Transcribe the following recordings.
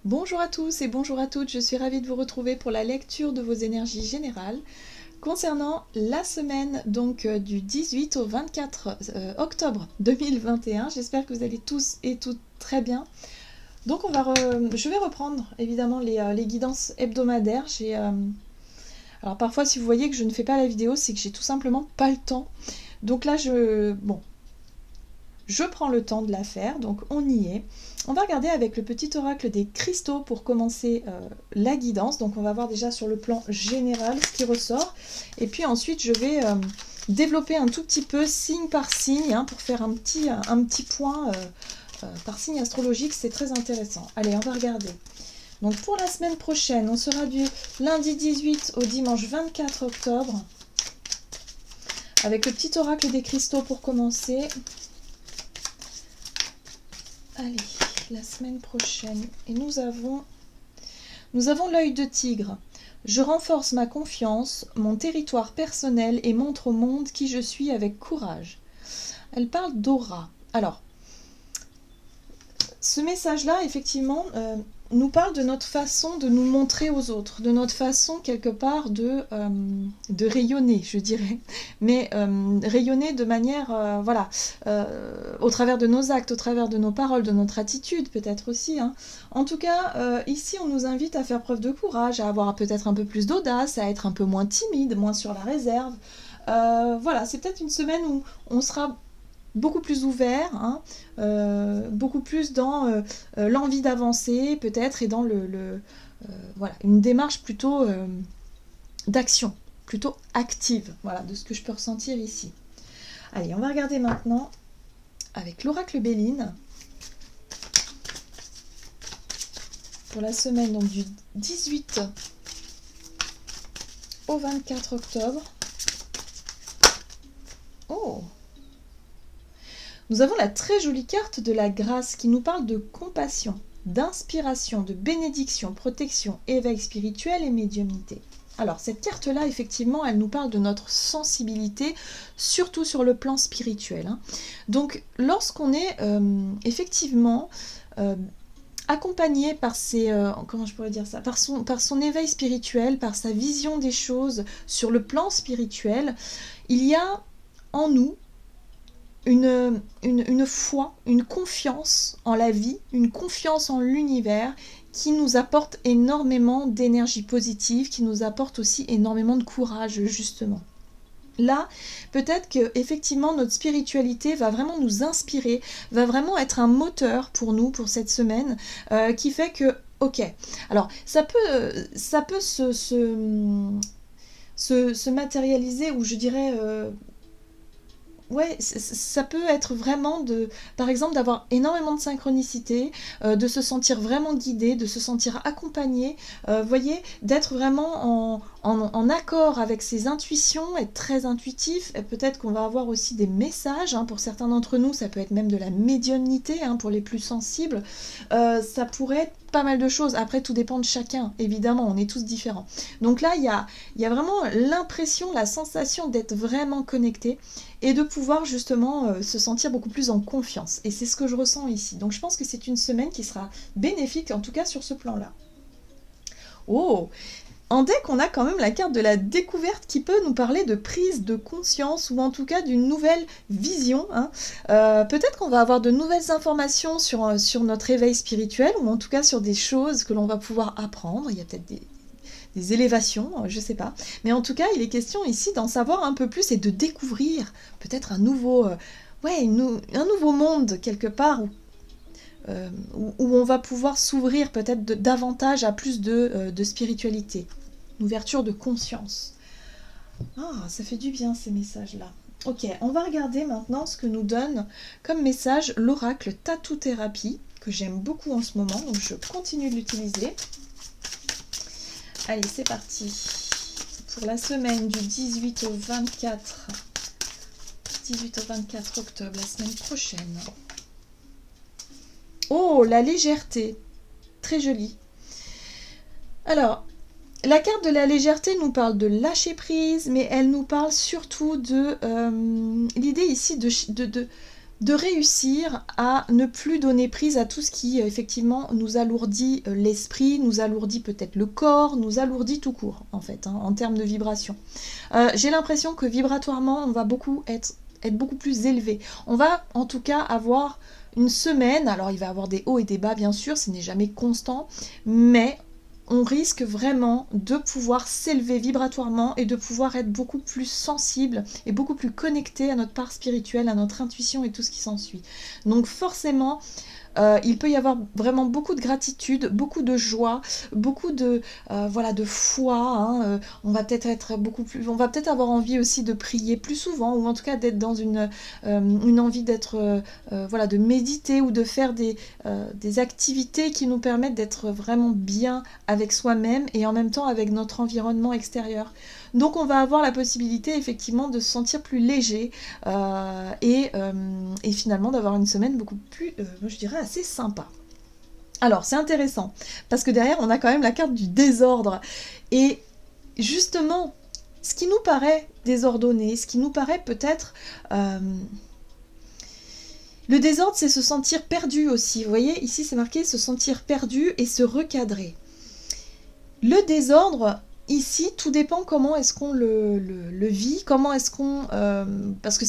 Bonjour à tous et bonjour à toutes, je suis ravie de vous retrouver pour la lecture de vos énergies générales concernant la semaine du 18 au 24 octobre 2021. J'espère que vous allez tous et toutes très bien. Donc je vais reprendre évidemment les guidances hebdomadaires. Alors parfois si vous voyez que je ne fais pas la vidéo, c'est que j'ai tout simplement pas le temps. Donc là je prends le temps de la faire, donc on y est. On va regarder avec le petit oracle des cristaux pour commencer la guidance. Donc on va voir déjà sur le plan général ce qui ressort. Et puis ensuite je vais développer un tout petit peu signe par signe pour faire un petit point par signe astrologique. C'est très intéressant. Allez, on va regarder. Donc pour la semaine prochaine, on sera du lundi 18 au dimanche 24 octobre. Avec le petit oracle des cristaux pour commencer. Allez, la semaine prochaine. Et nous avons l'œil de tigre. Je renforce ma confiance, mon territoire personnel et montre au monde qui je suis avec courage. Elle parle d'aura. Alors, ce message-là, effectivement, nous parle de notre façon de nous montrer aux autres, de notre façon quelque part de rayonner, je dirais, mais rayonner de manière, au travers de nos actes, au travers de nos paroles, de notre attitude peut-être aussi. En tout cas, ici on nous invite à faire preuve de courage, à avoir peut-être un peu plus d'audace, à être un peu moins timide, moins sur la réserve. Voilà, c'est peut-être une semaine où on sera beaucoup plus ouvert, beaucoup plus dans l'envie d'avancer peut-être et dans voilà, une démarche plutôt d'action, plutôt active, voilà, de ce que je peux ressentir ici. Allez, on va regarder maintenant avec l'oracle Béline pour la semaine donc, du 18 au 24 octobre. Oh! Nous avons la très jolie carte de la grâce qui nous parle de compassion, d'inspiration, de bénédiction, protection, éveil spirituel et médiumnité. Alors cette carte-là, effectivement, elle nous parle de notre sensibilité, surtout sur le plan spirituel. Donc lorsqu'on est effectivement accompagné par comment je pourrais dire ça, par son éveil spirituel, par sa vision des choses sur le plan spirituel, il y a en nous une foi, une confiance en la vie, une confiance en l'univers qui nous apporte énormément d'énergie positive, qui nous apporte aussi énormément de courage justement. Là, peut-être que effectivement notre spiritualité va vraiment nous inspirer, va vraiment être un moteur pour nous pour cette semaine, qui fait que ok. Alors ça peut se matérialiser ou je dirais ouais, ça peut être vraiment par exemple, d'avoir énormément de synchronicité, de se sentir vraiment guidé, de se sentir accompagné, voyez, d'être vraiment en accord avec ses intuitions, être très intuitif, et peut-être qu'on va avoir aussi des messages, pour certains d'entre nous, ça peut être même de la médiumnité, pour les plus sensibles, ça pourrait être pas mal de choses. Après, tout dépend de chacun, évidemment, on est tous différents. Donc là, il y a vraiment l'impression, la sensation d'être vraiment connecté et de pouvoir justement se sentir beaucoup plus en confiance. Et c'est ce que je ressens ici. Donc je pense que c'est une semaine qui sera bénéfique, en tout cas sur ce plan-là. Oh! En deck, on a quand même la carte de la découverte qui peut nous parler de prise de conscience ou en tout cas d'une nouvelle vision. Peut-être qu'on va avoir de nouvelles informations sur notre éveil spirituel ou en tout cas sur des choses que l'on va pouvoir apprendre. Il y a peut-être des élévations, je sais pas. Mais en tout cas, il est question ici d'en savoir un peu plus et de découvrir peut-être un nouveau monde quelque part où on va pouvoir s'ouvrir peut-être davantage à plus de spiritualité, une ouverture de conscience. Ah, ça fait du bien ces messages-là. Ok, on va regarder maintenant ce que nous donne comme message l'oracle Tattoo Thérapie, que j'aime beaucoup en ce moment, donc je continue de l'utiliser. Allez, c'est parti. Pour la semaine du 18 au 24 octobre, la semaine prochaine. Oh, la légèreté. Très jolie. Alors, la carte de la légèreté nous parle de lâcher prise, mais elle nous parle surtout de l'idée ici de réussir à ne plus donner prise à tout ce qui effectivement nous alourdit l'esprit, nous alourdit peut-être le corps, nous alourdit tout court en fait, en termes de vibration. J'ai l'impression que vibratoirement on va être beaucoup plus élevé. On va en tout cas avoir une semaine, alors il va y avoir des hauts et des bas bien sûr, ce n'est jamais constant, mais on risque vraiment de pouvoir s'élever vibratoirement et de pouvoir être beaucoup plus sensible et beaucoup plus connecté à notre part spirituelle, à notre intuition et tout ce qui s'ensuit. Donc forcément, il peut y avoir vraiment beaucoup de gratitude, beaucoup de joie, beaucoup de voilà de foi. Hein, on va peut-être être beaucoup plus, on va peut-être avoir envie aussi de prier plus souvent, ou en tout cas d'être dans une envie d'être voilà de méditer ou de faire des activités qui nous permettent d'être vraiment bien avec soi-même et en même temps avec notre environnement extérieur. Donc on va avoir la possibilité effectivement de se sentir plus léger et finalement d'avoir une semaine beaucoup plus, je dirais, assez sympa. Alors c'est intéressant, parce que derrière on a quand même la carte du désordre. Et justement, ce qui nous paraît désordonné, ce qui nous paraît peut-être... le désordre, c'est se sentir perdu aussi. Vous voyez, ici c'est marqué se sentir perdu et se recadrer. Le désordre... Ici, tout dépend comment est-ce qu'on le vit, comment est-ce qu'on... parce que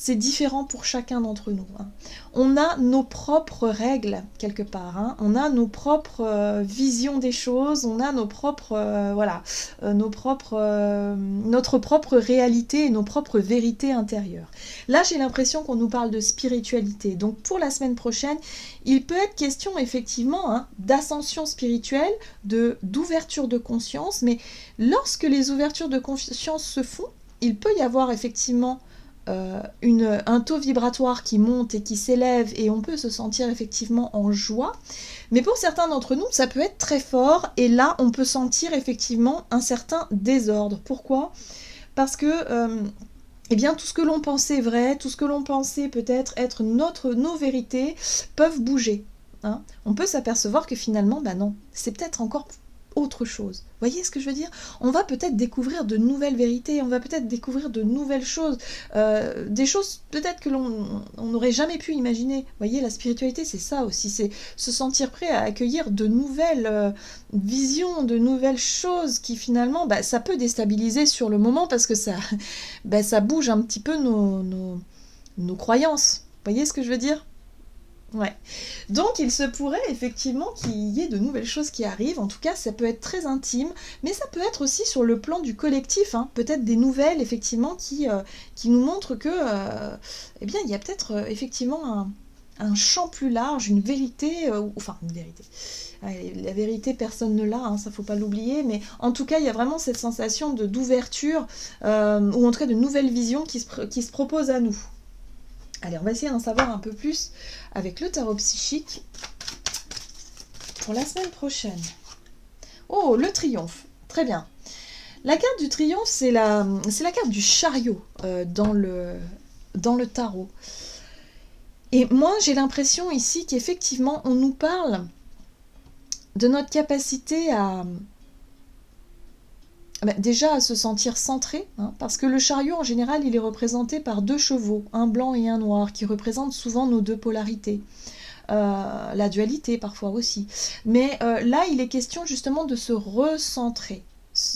c'est différent pour chacun d'entre nous. Hein. On a nos propres règles, quelque part. Hein. On a nos propres visions des choses, on a nos propres... notre propre réalité et nos propres vérités intérieures. Là, j'ai l'impression qu'on nous parle de spiritualité. Donc, pour la semaine prochaine, il peut être question, effectivement, d'ascension spirituelle, d'ouverture de conscience, mais lorsque les ouvertures de conscience se font, il peut y avoir effectivement un taux vibratoire qui monte et qui s'élève et on peut se sentir effectivement en joie. Mais pour certains d'entre nous, ça peut être très fort et là, on peut sentir effectivement un certain désordre. Pourquoi ? Parce que eh bien, tout ce que l'on pensait vrai, tout ce que l'on pensait peut-être être nos vérités, peuvent bouger. Hein. On peut s'apercevoir que finalement, non, c'est peut-être encore autre chose. Vous voyez ce que je veux dire ? On va peut-être découvrir de nouvelles vérités, on va peut-être découvrir de nouvelles choses, des choses peut-être que l'on n'aurait jamais pu imaginer. Vous voyez, la spiritualité, c'est ça aussi, c'est se sentir prêt à accueillir de nouvelles visions, de nouvelles choses qui finalement, ça peut déstabiliser sur le moment parce que ça bouge un petit peu nos croyances. Vous voyez ce que je veux dire ? Ouais. Donc il se pourrait effectivement qu'il y ait de nouvelles choses qui arrivent, en tout cas ça peut être très intime, mais ça peut être aussi sur le plan du collectif, hein. Peut-être des nouvelles effectivement qui nous montrent que eh bien il y a peut-être effectivement un champ plus large, une vérité, enfin une vérité. La vérité, personne ne l'a, hein, ça faut pas l'oublier, mais en tout cas, il y a vraiment cette sensation d'ouverture, ou en tout cas de nouvelles visions qui se proposent à nous. Allez, on va essayer d'en savoir un peu plus avec le tarot psychique pour la semaine prochaine. Oh, le triomphe. Très bien. La carte du triomphe, c'est la carte du chariot dans le tarot. Et moi, j'ai l'impression ici qu'effectivement, on nous parle de notre capacité à... déjà à se sentir centré, hein, parce que le chariot en général il est représenté par 2 chevaux, un blanc et un noir, qui représentent souvent nos 2 polarités. La dualité parfois aussi. Mais là il est question justement de se recentrer.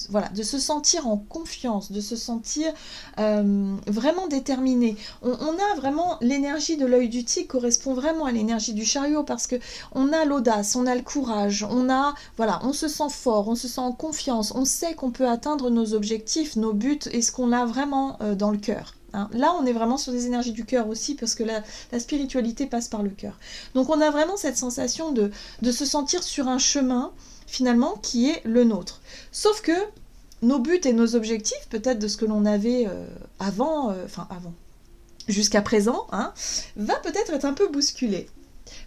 Voilà, de se sentir en confiance, de se sentir vraiment déterminé. On a vraiment l'énergie de l'œil du tigre correspond vraiment à l'énergie du chariot parce que on a l'audace, on a le courage, on se sent fort, on se sent en confiance, on sait qu'on peut atteindre nos objectifs, nos buts et ce qu'on a vraiment dans le cœur. Hein. Là, on est vraiment sur des énergies du cœur aussi parce que la spiritualité passe par le cœur. Donc on a vraiment cette sensation de se sentir sur un chemin finalement qui est le nôtre. Sauf que nos buts et nos objectifs, peut-être de ce que l'on avait avant, jusqu'à présent, hein, va peut-être être un peu bousculé.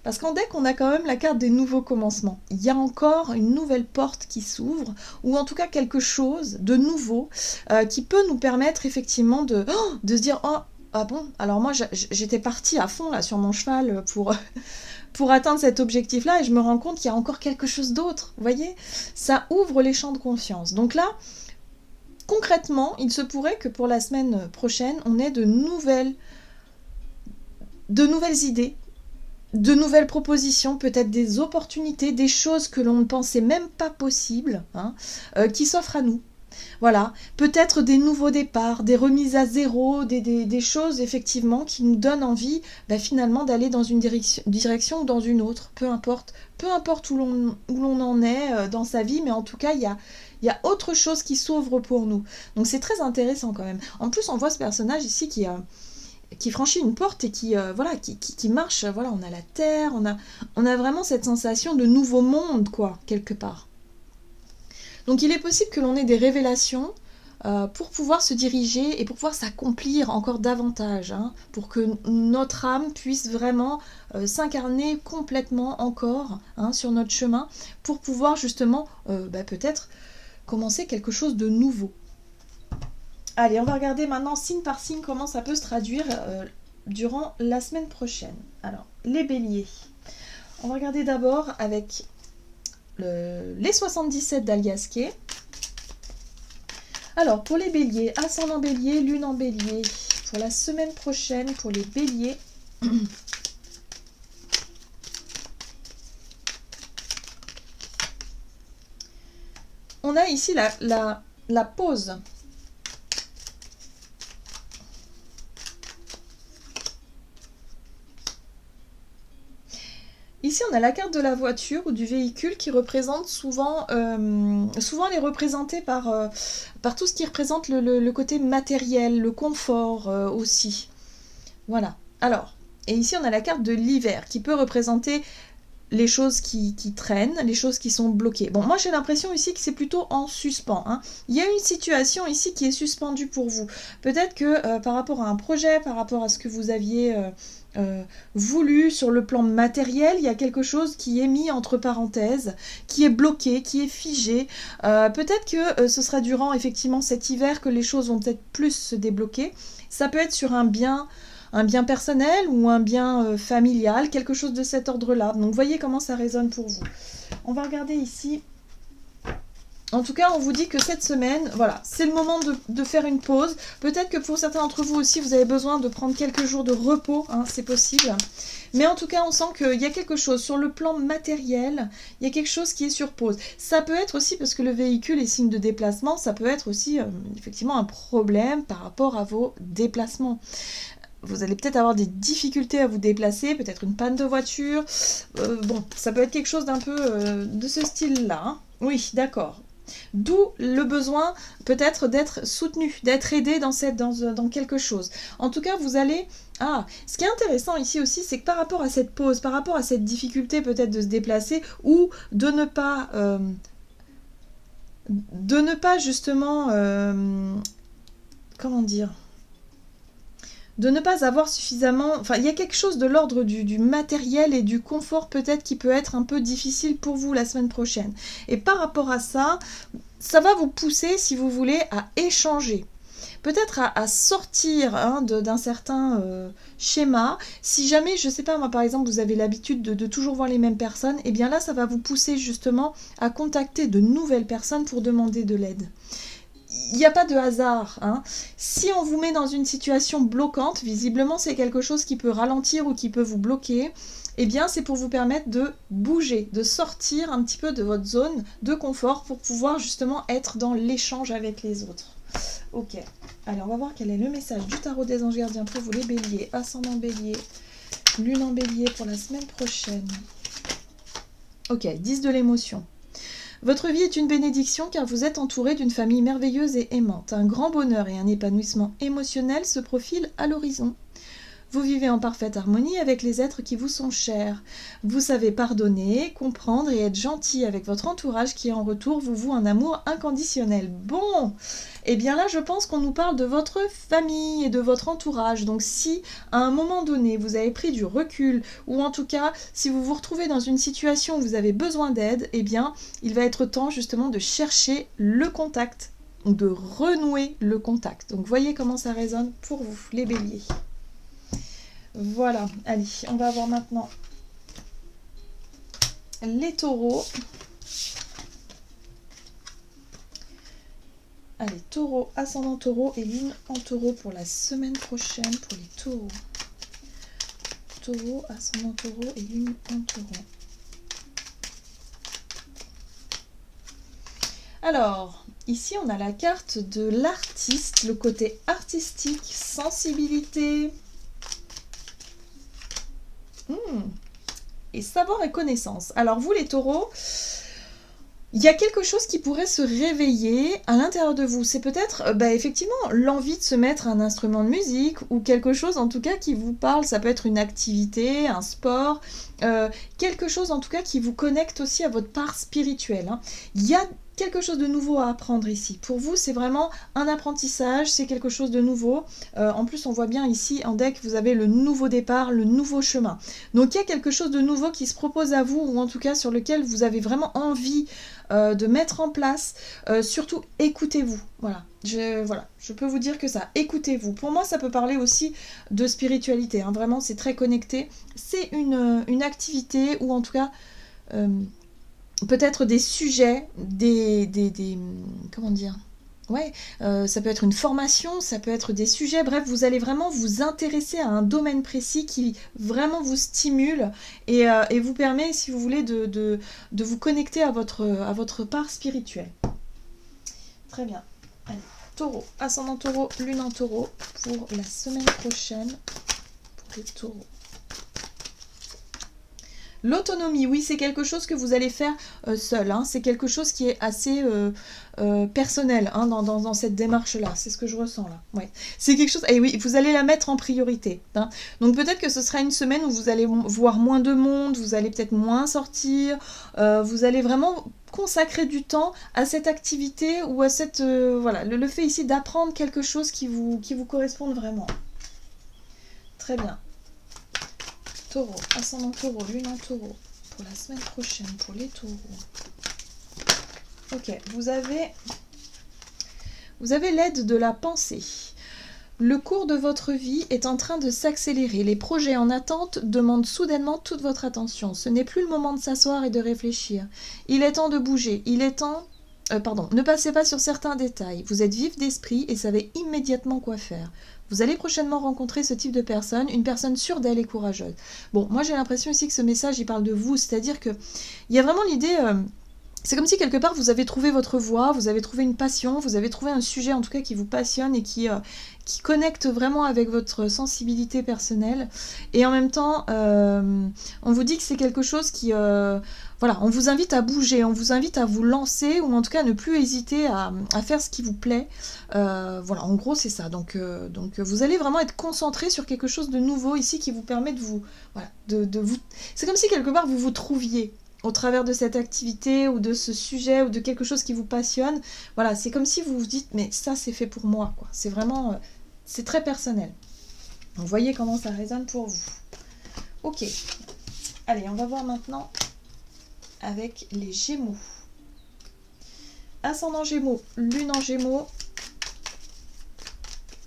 Parce qu'en deck, on a quand même la carte des nouveaux commencements. Il y a encore une nouvelle porte qui s'ouvre, ou en tout cas quelque chose de nouveau qui peut nous permettre effectivement de se dire « Oh, ah bon, alors moi j'étais partie à fond là sur mon cheval pour atteindre cet objectif-là et je me rends compte qu'il y a encore quelque chose d'autre. » Vous voyez ? Ça ouvre les champs de conscience. Donc là, concrètement, il se pourrait que pour la semaine prochaine, on ait de nouvelles de nouvelles idées, de nouvelles propositions, peut-être des opportunités, des choses que l'on ne pensait même pas possibles, hein, qui s'offrent à nous. Voilà, peut-être des nouveaux départs, des remises à zéro, des choses effectivement qui nous donnent envie finalement d'aller dans une direction ou dans une autre, peu importe où l'on en est dans sa vie, mais en tout cas il y a autre chose qui s'ouvre pour nous. Donc c'est très intéressant quand même. En plus on voit ce personnage ici qui franchit une porte et qui marche, voilà, on a la terre, on a vraiment cette sensation de nouveau monde, quoi, quelque part. Donc il est possible que l'on ait des révélations pour pouvoir se diriger et pour pouvoir s'accomplir encore davantage, hein, pour que notre âme puisse vraiment s'incarner complètement encore, hein, sur notre chemin, pour pouvoir justement peut-être commencer quelque chose de nouveau. Allez, on va regarder maintenant signe par signe comment ça peut se traduire durant la semaine prochaine. Alors, les béliers. On va regarder d'abord avec les 77 d'Aliasquet. Alors, pour les béliers, ascendant bélier, lune en bélier. Pour la semaine prochaine, pour les béliers. On a ici la pause. Ici, on a la carte de la voiture ou du véhicule qui représente souvent elle est représentée par tout ce qui représente le côté matériel, le confort aussi. Voilà. Alors, et ici, on a la carte de l'hiver qui peut représenter les choses qui traînent, les choses qui sont bloquées. Bon, moi j'ai l'impression ici que c'est plutôt en suspens, hein. Il y a une situation ici qui est suspendue pour vous. Peut-être que par rapport à un projet, par rapport à ce que vous aviez voulu sur le plan matériel, il y a quelque chose qui est mis entre parenthèses, qui est bloqué, qui est figé. Peut-être que ce sera durant effectivement cet hiver que les choses vont peut-être plus se débloquer. Ça peut être sur un bien personnel ou un bien familial, quelque chose de cet ordre-là. Donc voyez comment ça résonne pour vous. On va regarder ici. En tout cas, on vous dit que cette semaine, voilà, c'est le moment de faire une pause. Peut-être que pour certains d'entre vous aussi, vous avez besoin de prendre quelques jours de repos, hein, c'est possible. Mais en tout cas, on sent qu'il y a quelque chose sur le plan matériel, il y a quelque chose qui est sur pause. Ça peut être aussi, parce que le véhicule est signe de déplacement, ça peut être aussi effectivement un problème par rapport à vos déplacements. Vous allez peut-être avoir des difficultés à vous déplacer, peut-être une panne de voiture. Bon, ça peut être quelque chose d'un peu de ce style-là, hein. Oui, d'accord. D'où le besoin peut-être d'être soutenu, d'être aidé dans quelque chose. En tout cas, vous allez... Ah, ce qui est intéressant ici aussi, c'est que par rapport à cette pause, par rapport à cette difficulté peut-être de se déplacer ou de ne pas justement... comment dire ? De ne pas avoir suffisamment... Enfin, il y a quelque chose de l'ordre du matériel et du confort peut-être qui peut être un peu difficile pour vous la semaine prochaine. Et par rapport à ça, ça va vous pousser, si vous voulez, à échanger. Peut-être à sortir d'un certain schéma. Si jamais, je ne sais pas, moi par exemple, vous avez l'habitude de toujours voir les mêmes personnes, et bien là, ça va vous pousser justement à contacter de nouvelles personnes pour demander de l'aide. Il n'y a pas de hasard, hein. Si on vous met dans une situation bloquante, visiblement c'est quelque chose qui peut ralentir ou qui peut vous bloquer, eh bien c'est pour vous permettre de bouger, de sortir un petit peu de votre zone de confort pour pouvoir justement être dans l'échange avec les autres. Ok, allez, on va voir quel est le message du tarot des anges gardiens pour vous les béliers, ascendant bélier, lune en bélier pour la semaine prochaine. Ok, 10 de l'émotion. Votre vie est une bénédiction car vous êtes entouré d'une famille merveilleuse et aimante. Un grand bonheur et un épanouissement émotionnel se profilent à l'horizon. Vous vivez en parfaite harmonie avec les êtres qui vous sont chers. Vous savez pardonner, comprendre et être gentil avec votre entourage qui en retour vous voue un amour inconditionnel. Bon, eh bien là je pense qu'on nous parle de votre famille et de votre entourage. Donc si à un moment donné vous avez pris du recul ou en tout cas si vous vous retrouvez dans une situation où vous avez besoin d'aide, eh bien il va être temps justement de chercher le contact, de renouer le contact. Donc voyez comment ça résonne pour vous les béliers. Voilà, allez, on va voir maintenant les taureaux. Allez, taureau, ascendant taureau et lune en taureau pour la semaine prochaine pour les taureaux. taureau, ascendant taureau et lune en taureau. Alors, ici on a la carte de l'artiste, le côté artistique, sensibilité. Et savoir et connaissance. Alors vous les taureaux, il y a quelque chose qui pourrait se réveiller à l'intérieur de vous. C'est peut-être effectivement l'envie de se mettre un instrument de musique ou quelque chose en tout cas qui vous parle. Ça peut être une activité, un sport, quelque chose en tout cas qui vous connecte aussi à votre part spirituelle. Hein. Il y a quelque chose de nouveau à apprendre ici. Pour vous, c'est vraiment un apprentissage, c'est quelque chose de nouveau. En plus, on voit bien ici en deck, vous avez le nouveau départ, le nouveau chemin. Donc il y a quelque chose de nouveau qui se propose à vous, ou en tout cas sur lequel vous avez vraiment envie de mettre en place. Surtout, écoutez-vous. Voilà, je peux vous dire que ça, écoutez-vous. Pour moi, ça peut parler aussi de spiritualité. Hein. Vraiment, c'est très connecté. C'est une activité, ou en tout cas... peut-être des sujets, comment dire, ouais, ça peut être une formation, ça peut être des sujets, bref, vous allez vraiment vous intéresser à un domaine précis qui vraiment vous stimule et vous permet, si vous voulez, de vous connecter à votre part spirituelle. Très bien. Allez, taureau, ascendant taureau, lune en taureau pour la semaine prochaine pour les taureaux. L'autonomie, oui, c'est quelque chose que vous allez faire seul. Hein. C'est quelque chose qui est assez personnel hein, dans cette démarche-là. C'est ce que je ressens là. Ouais. C'est quelque chose... Et oui, vous allez la mettre en priorité. Hein. Donc peut-être que ce sera une semaine où vous allez voir moins de monde, vous allez peut-être moins sortir, vous allez vraiment consacrer du temps à cette activité ou à cette... voilà, le fait ici d'apprendre quelque chose qui vous corresponde vraiment. Très bien. Taureau, ascendant taureau, lune en taureau, pour la semaine prochaine, pour les taureaux. Ok, vous avez l'aide de la pensée. Le cours de votre vie est en train de s'accélérer. Les projets en attente demandent soudainement toute votre attention. Ce n'est plus le moment de s'asseoir et de réfléchir. Il est temps de bouger. Il est temps... ne passez pas sur certains détails. Vous êtes vif d'esprit et savez immédiatement quoi faire. Vous allez prochainement rencontrer ce type de personne, une personne sûre d'elle et courageuse. Bon, moi j'ai l'impression ici que ce message, il parle de vous, c'est-à-dire que il y a vraiment l'idée... c'est comme si quelque part vous avez trouvé votre voie, vous avez trouvé une passion, vous avez trouvé un sujet en tout cas qui vous passionne et qui connecte vraiment avec votre sensibilité personnelle. Et en même temps, on vous dit que c'est quelque chose qui... voilà, on vous invite à bouger, on vous invite à vous lancer ou en tout cas à ne plus hésiter à faire ce qui vous plaît. Voilà, en gros c'est ça. Donc vous allez vraiment être concentré sur quelque chose de nouveau ici qui vous permet de vous... Voilà, de vous... C'est comme si quelque part vous vous trouviez au travers de cette activité ou de ce sujet ou de quelque chose qui vous passionne. Voilà, c'est comme si vous vous dites, mais ça c'est fait pour moi, quoi. C'est vraiment... c'est très personnel. Donc voyez comment ça résonne pour vous. Ok. Allez, on va voir maintenant avec les Gémeaux. Ascendant Gémeaux, lune en Gémeaux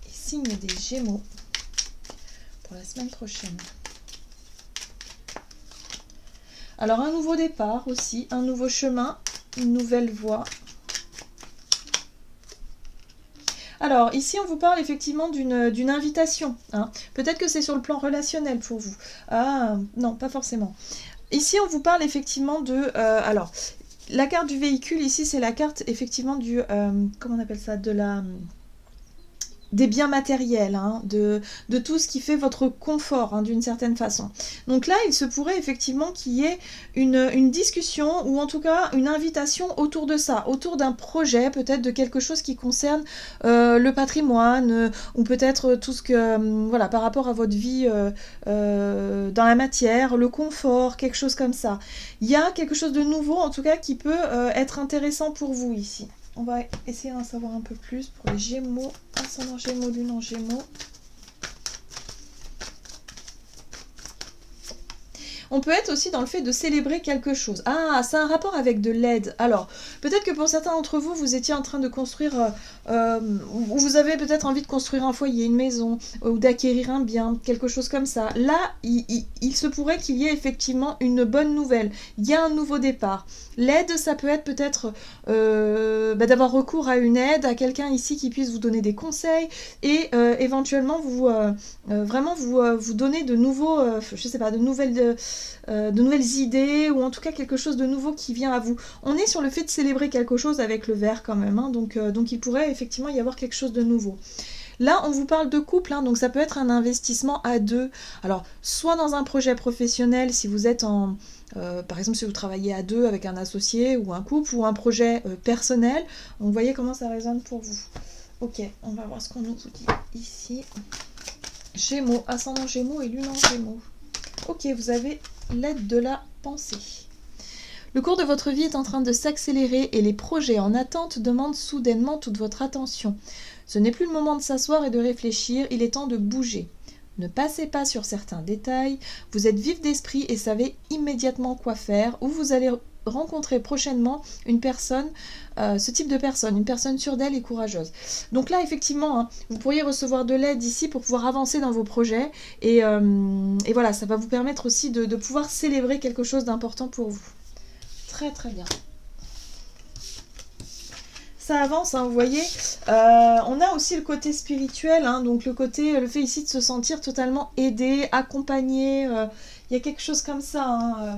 et signe des Gémeaux pour la semaine prochaine. Alors un nouveau départ aussi, un nouveau chemin, une nouvelle voie. Alors ici on vous parle effectivement d'une invitation. Hein. Peut-être que c'est sur le plan relationnel pour vous. Ah non, pas forcément. Ici on vous parle effectivement de... alors la carte du véhicule ici c'est la carte effectivement du... comment on appelle ça? Des biens matériels, hein, de tout ce qui fait votre confort hein, d'une certaine façon. Donc là, il se pourrait effectivement qu'il y ait une discussion ou en tout cas une invitation autour de ça, autour d'un projet, peut-être de quelque chose qui concerne le patrimoine ou peut-être tout ce que, voilà, par rapport à votre vie dans la matière, le confort, quelque chose comme ça. Il y a quelque chose de nouveau en tout cas qui peut être intéressant pour vous ici. On va essayer d'en savoir un peu plus pour les Gémeaux, ascendant Gémeaux, lune en Gémeaux. On peut être aussi dans le fait de célébrer quelque chose. Ah, c'est un rapport avec de l'aide. Alors, peut-être que pour certains d'entre vous, vous étiez en train de construire, ou vous avez peut-être envie de construire un foyer, une maison, ou d'acquérir un bien, quelque chose comme ça. Là, il se pourrait qu'il y ait effectivement une bonne nouvelle. Il y a un nouveau départ. L'aide, ça peut être peut-être d'avoir recours à une aide, à quelqu'un ici qui puisse vous donner des conseils et éventuellement vous donner de nouveaux, je sais pas, de nouvelles idées ou en tout cas quelque chose de nouveau qui vient à vous. On est sur le fait de célébrer quelque chose avec le verre quand même, hein, donc il pourrait effectivement y avoir quelque chose de nouveau. Là, on vous parle de couple, hein, donc ça peut être un investissement à deux. Alors, soit dans un projet professionnel, si vous êtes par exemple, si vous travaillez à deux avec un associé ou un couple, ou un projet personnel. Donc, vous voyez comment ça résonne pour vous. Ok, on va voir ce qu'on nous dit ici. Gémeaux, ascendant Gémeaux et lune en Gémeaux. Ok, vous avez l'aide de la pensée. Le cours de votre vie est en train de s'accélérer et les projets en attente demandent soudainement toute votre attention. Ce n'est plus le moment de s'asseoir et de réfléchir, il est temps de bouger. Ne passez pas sur certains détails, vous êtes vif d'esprit et savez immédiatement quoi faire, ou vous allez rencontrer prochainement une personne, ce type de personne, une personne sûre d'elle et courageuse. Donc là, effectivement, hein, vous pourriez recevoir de l'aide ici pour pouvoir avancer dans vos projets, et voilà, ça va vous permettre aussi de pouvoir célébrer quelque chose d'important pour vous. Très très bien. Ça avance, hein, vous voyez. On a aussi le côté spirituel, hein, donc le fait ici de se sentir totalement aidé, accompagné. Il y a quelque chose comme ça. Hein,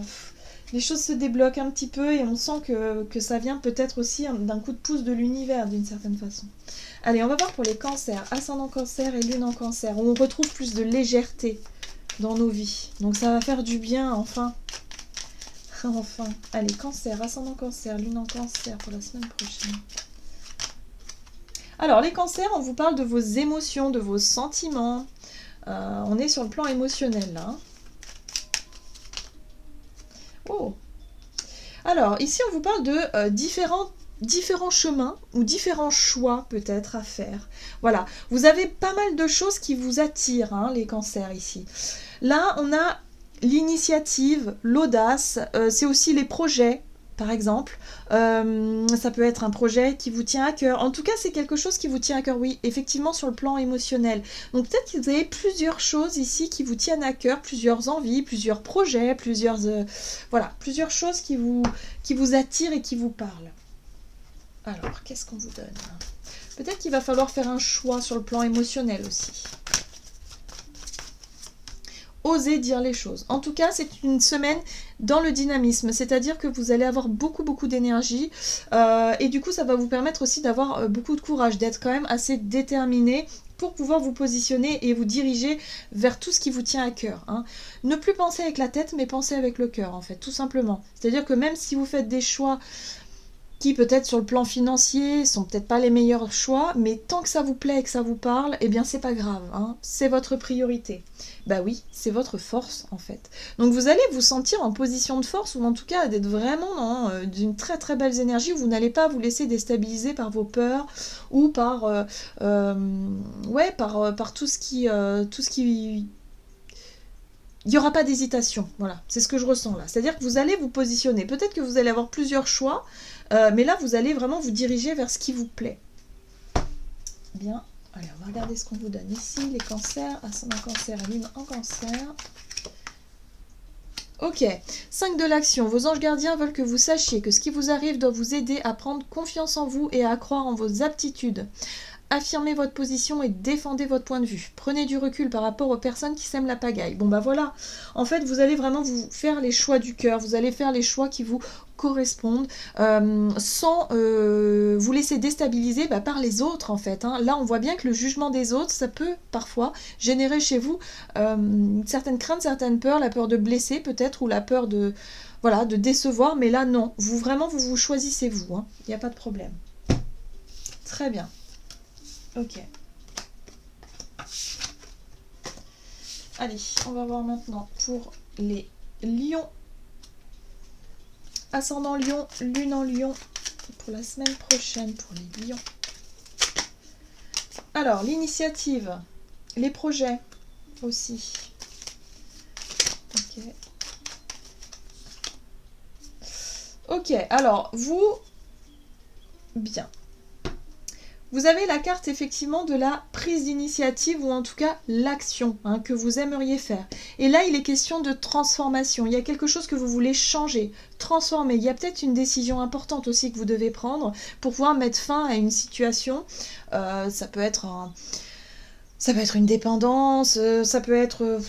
les choses se débloquent un petit peu et on sent que ça vient peut-être aussi d'un coup de pouce de l'univers d'une certaine façon. Allez, on va voir pour les cancers, ascendant cancer et lune en cancer, où on retrouve plus de légèreté dans nos vies. Donc ça va faire du bien, enfin. Enfin. Allez, cancer, ascendant cancer, lune en cancer pour la semaine prochaine. Alors, les cancers, on vous parle de vos émotions, de vos sentiments. On est sur le plan émotionnel, là. Oh. Alors, ici, on vous parle de différents chemins ou différents choix, peut-être, à faire. Voilà. Vous avez pas mal de choses qui vous attirent, hein, les cancers, ici. Là, on a l'initiative, l'audace. C'est aussi les projets. Par exemple, ça peut être un projet qui vous tient à cœur. En tout cas, c'est quelque chose qui vous tient à cœur, oui, effectivement, sur le plan émotionnel. Donc peut-être que vous avez plusieurs choses ici qui vous tiennent à cœur, plusieurs envies, plusieurs projets, plusieurs choses qui vous attirent et qui vous parlent. Alors, qu'est-ce qu'on vous donne? Peut-être qu'il va falloir faire un choix sur le plan émotionnel aussi. Osez dire les choses. En tout cas, c'est une semaine dans le dynamisme, c'est-à-dire que vous allez avoir beaucoup d'énergie et du coup, ça va vous permettre aussi d'avoir beaucoup de courage, d'être quand même assez déterminé pour pouvoir vous positionner et vous diriger vers tout ce qui vous tient à cœur. Hein. Ne plus penser avec la tête, mais penser avec le cœur, en fait, tout simplement. C'est-à-dire que même si vous faites des choix qui peut-être sur le plan financier sont peut-être pas les meilleurs choix, mais tant que ça vous plaît et que ça vous parle, eh bien c'est pas grave, hein, c'est votre priorité. Bah oui, c'est votre force en fait. Donc vous allez vous sentir en position de force ou en tout cas d'être vraiment dans d'une très très belle énergie où vous n'allez pas vous laisser déstabiliser par vos peurs ou par tout ce qui il n'y aura pas d'hésitation, voilà, c'est ce que je ressens là. C'est-à-dire que vous allez vous positionner. Peut-être que vous allez avoir plusieurs choix, mais là, vous allez vraiment vous diriger vers ce qui vous plaît. Bien, allez, on va regarder ce qu'on vous donne ici. Les cancers, ascendant cancer, lune en cancer. Ok, 5 de l'action. Vos anges gardiens veulent que vous sachiez que ce qui vous arrive doit vous aider à prendre confiance en vous et à croire en vos aptitudes. Affirmez votre position et défendez votre point de vue. Prenez du recul par rapport aux personnes qui sèment la pagaille. Bon bah voilà, en fait vous allez vraiment vous faire les choix du cœur, vous allez faire les choix qui vous correspondent sans vous laisser déstabiliser par les autres en fait. Hein. Là on voit bien que le jugement des autres, ça peut parfois générer chez vous une certaine crainte, certaines peurs, la peur de blesser peut-être ou la peur de décevoir, mais là non, vous choisissez vous, hein. Il n'y a pas de problème. Très bien. Ok. Allez, on va voir maintenant pour les lions. Ascendant lion, lune en lion pour la semaine prochaine pour les lions. Alors, l'initiative, les projets aussi. Ok. Ok, alors, vous... Bien. Vous avez la carte effectivement de la prise d'initiative ou en tout cas l'action que vous aimeriez faire. Et là, il est question de transformation. Il y a quelque chose que vous voulez changer, transformer. Il y a peut-être une décision importante aussi que vous devez prendre pour pouvoir mettre fin à une situation. Ça peut être une dépendance, ça peut être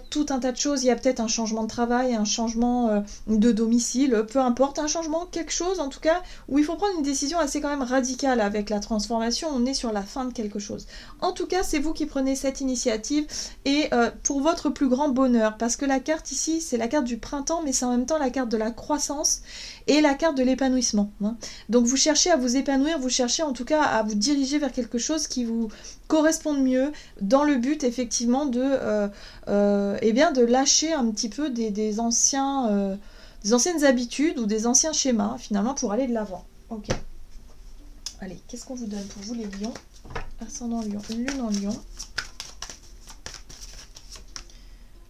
tout un tas de choses. Il y a peut-être un changement de travail, un changement de domicile, peu importe, un changement, quelque chose en tout cas, où il faut prendre une décision assez quand même radicale avec la transformation. On est sur la fin de quelque chose. En tout cas, c'est vous qui prenez cette initiative et pour votre plus grand bonheur. Parce que la carte ici, c'est la carte du printemps, mais c'est en même temps la carte de la croissance et la carte de l'épanouissement. Donc vous cherchez à vous épanouir, vous cherchez en tout cas à vous diriger vers quelque chose qui vous correspondent mieux dans le but effectivement de lâcher un petit peu des anciennes habitudes ou des anciens schémas finalement pour aller de l'avant. Ok. Allez, qu'est-ce qu'on vous donne pour vous les lions? Ascendant lion, lune en lion.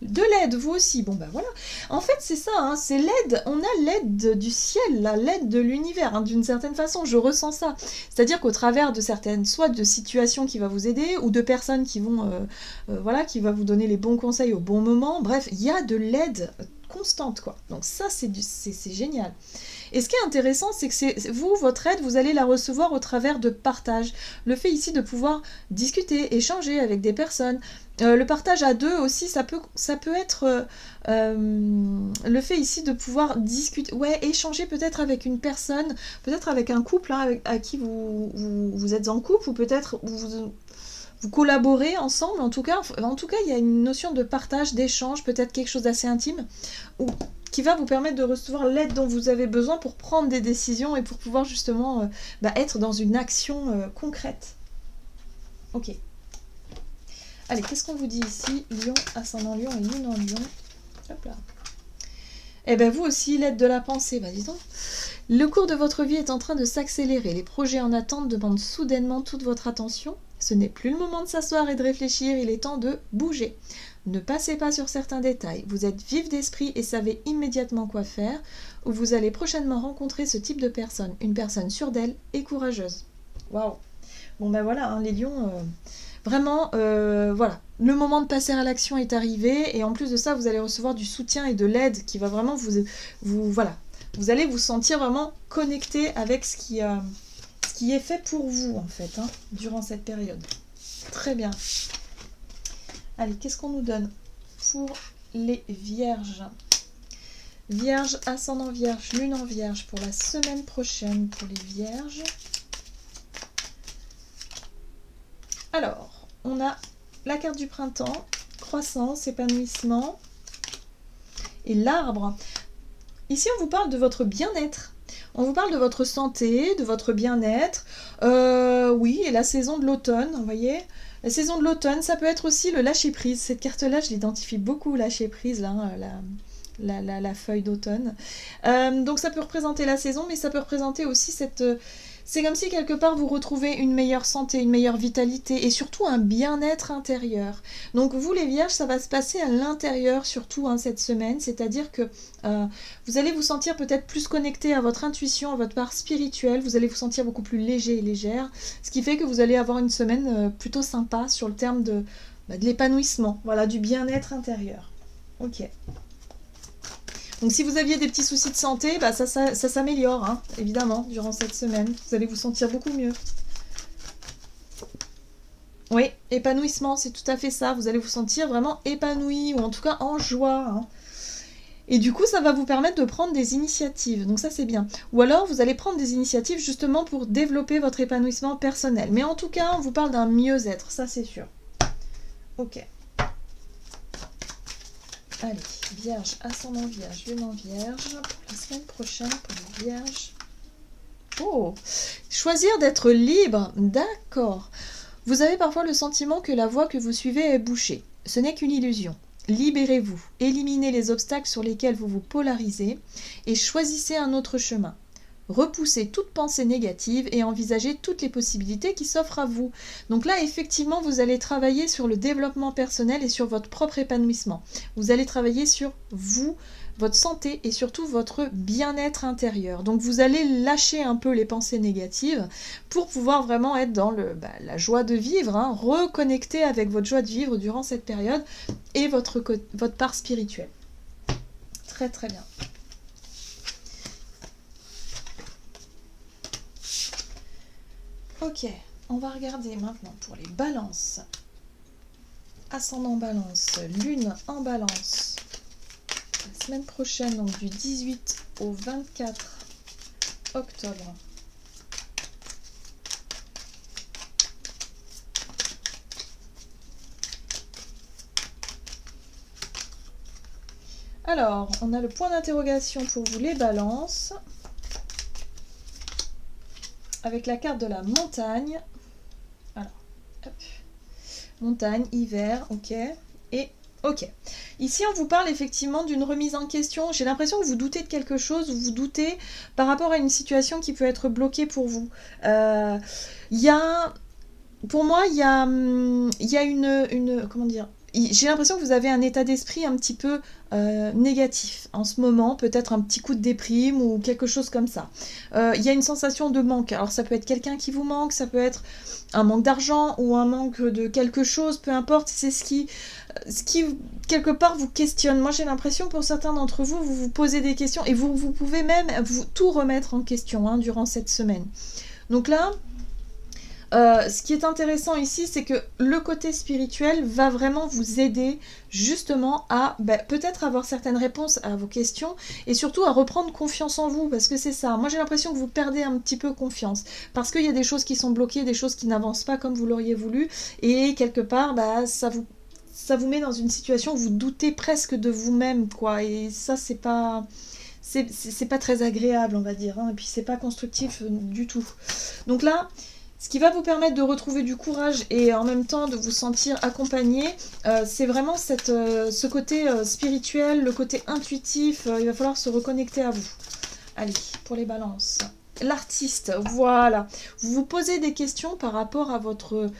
De l'aide, vous aussi. Bon ben voilà. En fait, c'est ça, c'est l'aide. On a l'aide du ciel, l'aide de l'univers, d'une certaine façon. Je ressens ça. C'est-à-dire qu'au travers de certaines, soit de situations qui vont vous aider, ou de personnes qui vont, qui va vous donner les bons conseils au bon moment. Bref, il y a de l'aide constante, quoi. Donc ça, c'est génial. Et ce qui est intéressant, c'est que votre aide, vous allez la recevoir au travers de partage. Le fait ici de pouvoir discuter, échanger avec des personnes. Le partage à deux aussi, ça peut être le fait ici de pouvoir discuter, échanger peut-être avec une personne, peut-être avec un couple à qui vous êtes en couple, ou peut-être vous collaborez ensemble. En tout cas, il y a une notion de partage, d'échange, peut-être quelque chose d'assez intime, qui va vous permettre de recevoir l'aide dont vous avez besoin pour prendre des décisions et pour pouvoir justement être dans une action concrète. Ok. Allez, qu'est-ce qu'on vous dit ici? Lion, ascendant lion et lune en lion. Hop là. Eh bien, vous aussi, l'aide de la pensée. Bah, dis donc. Le cours de votre vie est en train de s'accélérer. Les projets en attente demandent soudainement toute votre attention. Ce n'est plus le moment de s'asseoir et de réfléchir, il est temps de bouger. Ne passez pas sur certains détails. Vous êtes vif d'esprit et savez immédiatement quoi faire, ou vous allez prochainement rencontrer ce type de personne. Une personne sûre d'elle et courageuse. Waouh. Bon ben voilà, les lions... Vraiment, voilà, le moment de passer à l'action est arrivé et en plus de ça, vous allez recevoir du soutien et de l'aide qui va vraiment vous allez vous sentir vraiment connecté avec ce qui est fait pour vous en fait, durant cette période. Très bien. Allez, qu'est-ce qu'on nous donne pour les vierges? Vierge, ascendant vierge, lune en vierge pour la semaine prochaine pour les vierges. Alors, on a la carte du printemps, croissance, épanouissement et l'arbre. Ici, on vous parle de votre bien-être. On vous parle de votre santé, de votre bien-être. Oui, et la saison de l'automne, vous voyez. La saison de l'automne, ça peut être aussi le lâcher-prise. Cette carte-là, je l'identifie beaucoup, lâcher-prise, là, la feuille d'automne. Donc ça peut représenter la saison, mais ça peut représenter aussi cette... C'est comme si quelque part vous retrouvez une meilleure santé, une meilleure vitalité et surtout un bien-être intérieur. Donc vous les vierges, ça va se passer à l'intérieur surtout cette semaine, c'est-à-dire que vous allez vous sentir peut-être plus connecté à votre intuition, à votre part spirituelle, vous allez vous sentir beaucoup plus léger et légère, ce qui fait que vous allez avoir une semaine plutôt sympa sur le terme de l'épanouissement, voilà, du bien-être intérieur. Ok. Donc si vous aviez des petits soucis de santé, ça s'améliore, évidemment, durant cette semaine. Vous allez vous sentir beaucoup mieux. Oui, épanouissement, c'est tout à fait ça. Vous allez vous sentir vraiment épanoui, ou en tout cas en joie. Et du coup, ça va vous permettre de prendre des initiatives. Donc ça, c'est bien. Ou alors, vous allez prendre des initiatives justement pour développer votre épanouissement personnel. Mais en tout cas, on vous parle d'un mieux-être, ça c'est sûr. Ok. Allez, vierge, ascendant vierge, lune en vierge, pour la semaine prochaine pour les vierges. Oh, choisir d'être libre, d'accord. Vous avez parfois le sentiment que la voie que vous suivez est bouchée. Ce n'est qu'une illusion. Libérez-vous, éliminez les obstacles sur lesquels vous vous polarisez et choisissez un autre chemin. Repoussez toute pensée négative et envisagez toutes les possibilités qui s'offrent à vous. Donc là, effectivement, vous allez travailler sur le développement personnel et sur votre propre épanouissement. Vous allez travailler sur vous, votre santé et surtout votre bien-être intérieur. Donc vous allez lâcher un peu les pensées négatives pour pouvoir vraiment être dans la joie de vivre, hein, reconnecter avec votre joie de vivre durant cette période et votre part spirituelle. Très très bien. Ok, on va regarder maintenant pour les balances. Ascendant balance, lune en balance. La semaine prochaine, donc du 18 au 24 octobre. Alors, on a le point d'interrogation pour vous les balances. Avec la carte de la montagne. Alors, hop. Montagne, hiver, ok. Et ok. Ici, on vous parle effectivement d'une remise en question. J'ai l'impression que vous doutez de quelque chose, ou vous doutez par rapport à une situation qui peut être bloquée pour vous. Pour moi, il y a une comment dire, j'ai l'impression que vous avez un état d'esprit un petit peu négatif en ce moment, peut-être un petit coup de déprime ou quelque chose comme ça. Il y a une sensation de manque. Alors ça peut être quelqu'un qui vous manque, ça peut être un manque d'argent ou un manque de quelque chose, peu importe, c'est ce qui quelque part vous questionne. Moi j'ai l'impression pour certains d'entre vous, vous vous posez des questions et vous pouvez même tout remettre en question, hein, durant cette semaine. Donc là, ce qui est intéressant ici, c'est que le côté spirituel va vraiment vous aider justement à peut-être avoir certaines réponses à vos questions et surtout à reprendre confiance en vous, parce que c'est ça. Moi j'ai l'impression que vous perdez un petit peu confiance parce qu'il y a des choses qui sont bloquées, des choses qui n'avancent pas comme vous l'auriez voulu et quelque part ça vous met dans une situation où vous doutez presque de vous-même, quoi, et ça c'est pas très agréable, on va dire, hein, et puis c'est pas constructif du tout. Donc là, ce qui va vous permettre de retrouver du courage et en même temps de vous sentir accompagné, c'est vraiment ce côté spirituel, le côté intuitif. Il va falloir se reconnecter à vous. Allez, pour les balances. L'artiste, voilà. Vous vous posez des questions par rapport à votre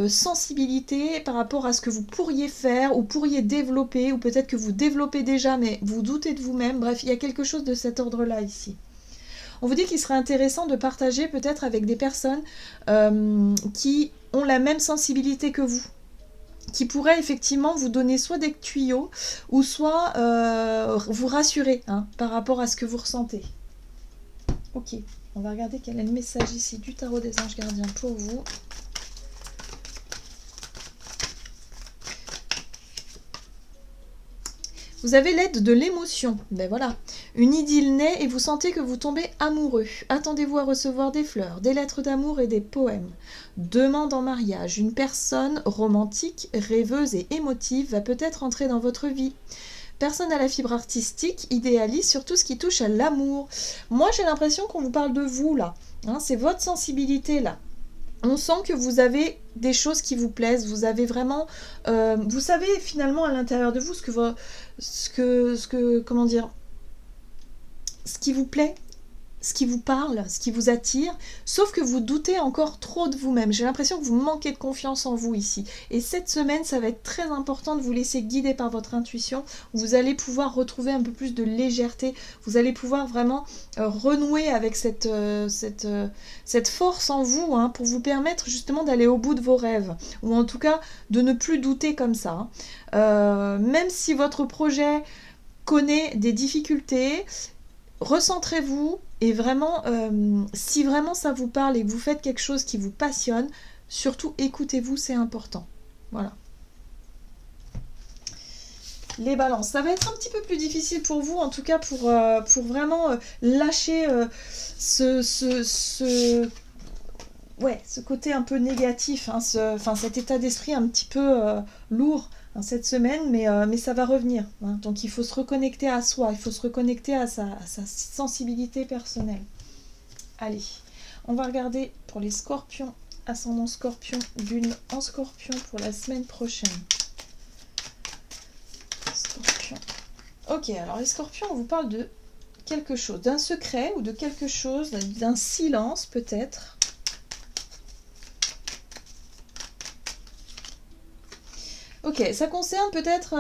sensibilité, par rapport à ce que vous pourriez faire ou pourriez développer, ou peut-être que vous développez déjà, mais vous doutez de vous-même. Bref, il y a quelque chose de cet ordre-là ici. On vous dit qu'il serait intéressant de partager peut-être avec des personnes qui ont la même sensibilité que vous, qui pourraient effectivement vous donner soit des tuyaux ou soit vous rassurer, hein, par rapport à ce que vous ressentez. Ok, on va regarder quel est le message ici du tarot des anges gardiens pour vous. Vous avez l'aide de l'émotion. Ben voilà. Une idylle naît et vous sentez que vous tombez amoureux. Attendez-vous à recevoir des fleurs, des lettres d'amour et des poèmes. Demande en mariage. Une personne romantique, rêveuse et émotive va peut-être entrer dans votre vie. Personne à la fibre artistique, idéaliste sur tout ce qui touche à l'amour. Moi, j'ai l'impression qu'on vous parle de vous, là. Hein, c'est votre sensibilité, là. On sent que vous avez des choses qui vous plaisent, vous avez vraiment, vous savez finalement à l'intérieur de vous comment dire, ce qui vous plaît, ce qui vous parle, ce qui vous attire, sauf que vous doutez encore trop de vous-même. J'ai l'impression que vous manquez de confiance en vous ici. Et cette semaine, ça va être très important de vous laisser guider par votre intuition. Vous allez pouvoir retrouver un peu plus de légèreté. Vous allez pouvoir vraiment renouer avec cette force en vous, hein, pour vous permettre justement d'aller au bout de vos rêves. Ou en tout cas, de ne plus douter comme ça. Même si votre projet connaît des difficultés, recentrez-vous et vraiment, si vraiment ça vous parle et que vous faites quelque chose qui vous passionne, surtout écoutez-vous, c'est important. Voilà. Les balances, ça va être un petit peu plus difficile pour vous, en tout cas pour vraiment lâcher ce côté un peu négatif, hein, cet état d'esprit un petit peu lourd, hein, cette semaine, mais ça va revenir. Hein. Donc il faut se reconnecter à soi, il faut se reconnecter à sa sensibilité personnelle. Allez, on va regarder pour les scorpions, ascendant scorpion, lune en scorpion pour la semaine prochaine. Scorpion. Ok, alors les scorpions, on vous parle de quelque chose, d'un secret ou de quelque chose, d'un silence peut-être. Ok, ça concerne peut-être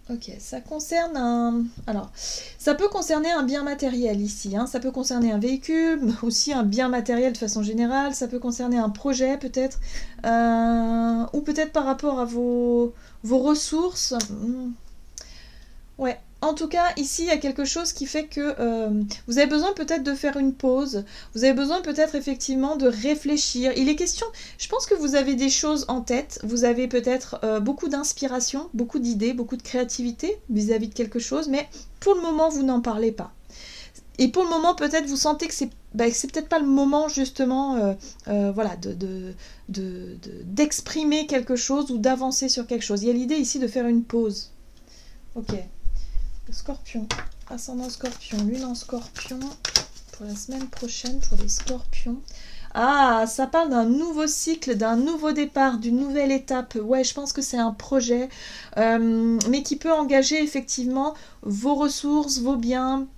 Ok, ça concerne un... Alors, ça peut concerner un bien matériel ici, hein. Ça peut concerner un véhicule, mais aussi un bien matériel de façon générale, ça peut concerner un projet peut-être, ou peut-être par rapport à vos ressources. Ouais. En tout cas, ici, il y a quelque chose qui fait que vous avez besoin peut-être de faire une pause. Vous avez besoin peut-être effectivement de réfléchir. Il est question, je pense que vous avez des choses en tête. Vous avez peut-être beaucoup d'inspiration, beaucoup d'idées, beaucoup de créativité vis-à-vis de quelque chose, mais pour le moment, vous n'en parlez pas. Et pour le moment, peut-être vous sentez que c'est peut-être pas le moment justement voilà, d'exprimer quelque chose ou d'avancer sur quelque chose. Il y a l'idée ici de faire une pause. Ok. Scorpion, ascendant Scorpion, lune en Scorpion, pour la semaine prochaine, pour les Scorpions. Ah, ça parle d'un nouveau cycle, d'un nouveau départ, d'une nouvelle étape. Ouais, je pense que c'est un projet, mais qui peut engager effectivement vos ressources, vos biens,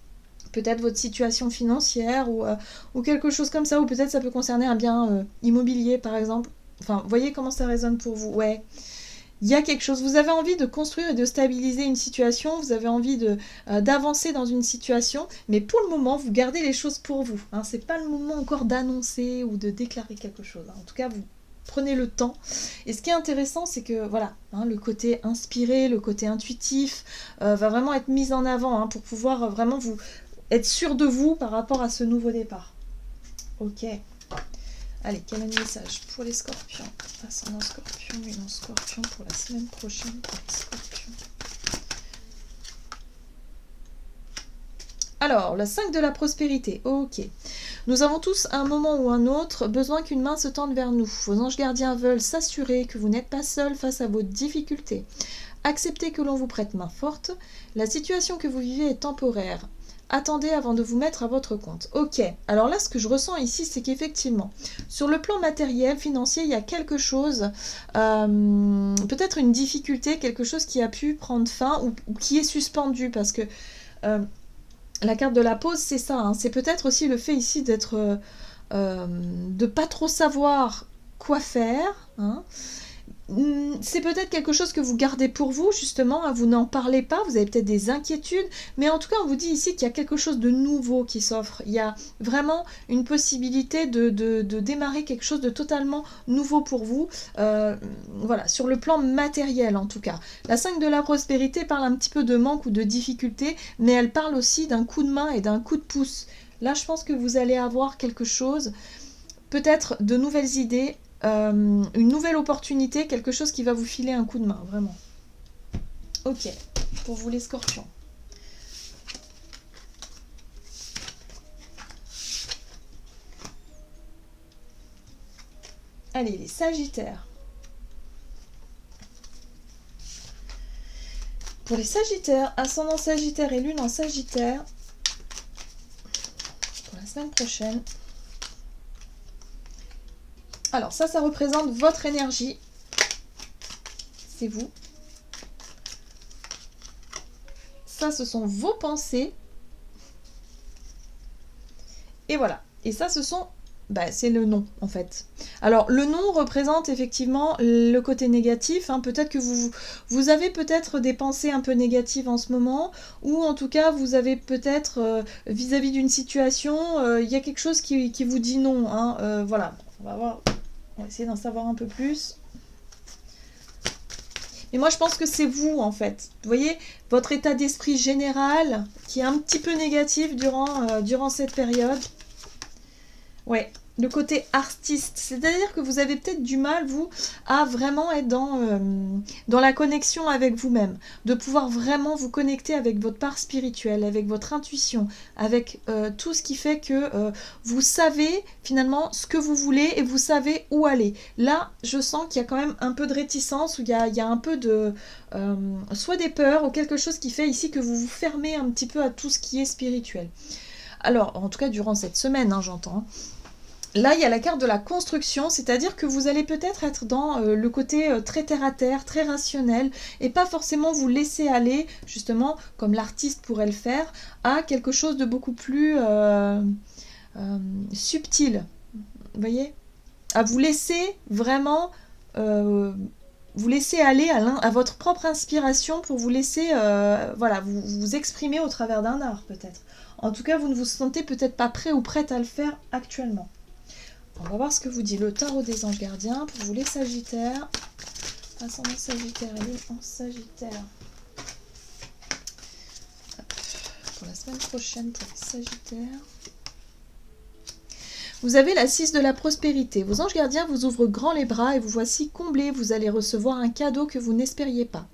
peut-être votre situation financière ou quelque chose comme ça, ou peut-être ça peut concerner un bien immobilier par exemple. Enfin, voyez comment ça résonne pour vous. Ouais, il y a quelque chose, vous avez envie de construire et de stabiliser une situation, vous avez envie d'avancer dans une situation, mais pour le moment, vous gardez les choses pour vous. Hein. C'est pas le moment encore d'annoncer ou de déclarer quelque chose. Hein. En tout cas, vous prenez le temps. Et ce qui est intéressant, c'est que voilà, hein, le côté inspiré, le côté intuitif va vraiment être mis en avant hein, pour pouvoir vraiment vous être sûr de vous par rapport à ce nouveau départ. Ok. Allez, quel est le message pour les Scorpions? Ascendant Scorpion, lune en Scorpion pour la semaine prochaine pour les Scorpions. Alors, le 5 de la prospérité, ok. Nous avons tous, à un moment ou un autre, besoin qu'une main se tende vers nous. Vos anges gardiens veulent s'assurer que vous n'êtes pas seul face à vos difficultés. Acceptez que l'on vous prête main forte. La situation que vous vivez est temporaire. Attendez avant de vous mettre à votre compte. Ok, alors là ce que je ressens ici c'est qu'effectivement sur le plan matériel, financier, il y a quelque chose, peut-être une difficulté, quelque chose qui a pu prendre fin ou qui est suspendu parce que la carte de la pause c'est ça, hein, c'est peut-être aussi le fait ici d'être, de pas trop savoir quoi faire, hein. C'est peut-être quelque chose que vous gardez pour vous, justement, hein, vous n'en parlez pas, vous avez peut-être des inquiétudes, mais en tout cas, on vous dit ici qu'il y a quelque chose de nouveau qui s'offre. Il y a vraiment une possibilité de démarrer quelque chose de totalement nouveau pour vous, voilà, sur le plan matériel en tout cas. La 5 de la prospérité parle un petit peu de manque ou de difficulté, mais elle parle aussi d'un coup de main et d'un coup de pouce. Là, je pense que vous allez avoir quelque chose, peut-être de nouvelles idées, une nouvelle opportunité, quelque chose qui va vous filer un coup de main, vraiment. Ok, pour vous les Scorpions. Allez, les Sagittaires. Pour les Sagittaires, ascendant Sagittaire et lune en Sagittaire, pour la semaine prochaine. Alors ça représente votre énergie. C'est vous. Ça, ce sont vos pensées. Et voilà. Et ça, ce sont... c'est le nom, en fait. Alors, le nom représente effectivement le côté négatif. Hein. Peut-être que vous avez peut-être des pensées un peu négatives en ce moment, ou en tout cas, vous avez peut-être, vis-à-vis d'une situation, il y a quelque chose qui vous dit non. Hein. Voilà. On va essayer d'en savoir un peu plus. Mais moi, je pense que c'est vous, en fait. Vous voyez, votre état d'esprit général, qui est un petit peu négatif durant cette période. Ouais, le côté artiste. C'est-à-dire que vous avez peut-être du mal, vous, à vraiment être dans la connexion avec vous-même. De pouvoir vraiment vous connecter avec votre part spirituelle, avec votre intuition, avec tout ce qui fait que vous savez finalement ce que vous voulez et vous savez où aller. Là, je sens qu'il y a quand même un peu de réticence, ou il y a un peu de... soit des peurs, ou quelque chose qui fait ici que vous vous fermez un petit peu à tout ce qui est spirituel. Alors, en tout cas, durant cette semaine, hein, j'entends. Là, il y a la carte de la construction, c'est-à-dire que vous allez peut-être être dans le côté très terre-à-terre, très rationnel, et pas forcément vous laisser aller, justement, comme l'artiste pourrait le faire, à quelque chose de beaucoup plus subtil. Vous voyez ? À vous laisser vraiment vous laisser aller à votre propre inspiration pour vous laisser voilà, vous exprimer au travers d'un art peut-être. En tout cas, vous ne vous sentez peut-être pas prêt ou prête à le faire actuellement. On va voir ce que vous dit le tarot des anges gardiens pour vous les Sagittaires. Ascendant Sagittaire et Lune en Sagittaire. Hop. Pour la semaine prochaine pour les Sagittaires. Vous avez la 6 de la prospérité. Vos anges gardiens vous ouvrent grand les bras et vous voici comblés. Vous allez recevoir un cadeau que vous n'espériez pas.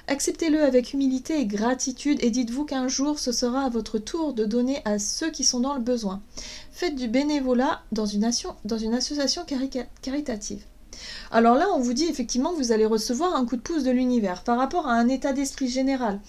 Acceptez-le avec humilité et gratitude et dites-vous qu'un jour ce sera à votre tour de donner à ceux qui sont dans le besoin. Faites du bénévolat dans une association caritative. Alors là, on vous dit effectivement que vous allez recevoir un coup de pouce de l'univers par rapport à un état d'esprit général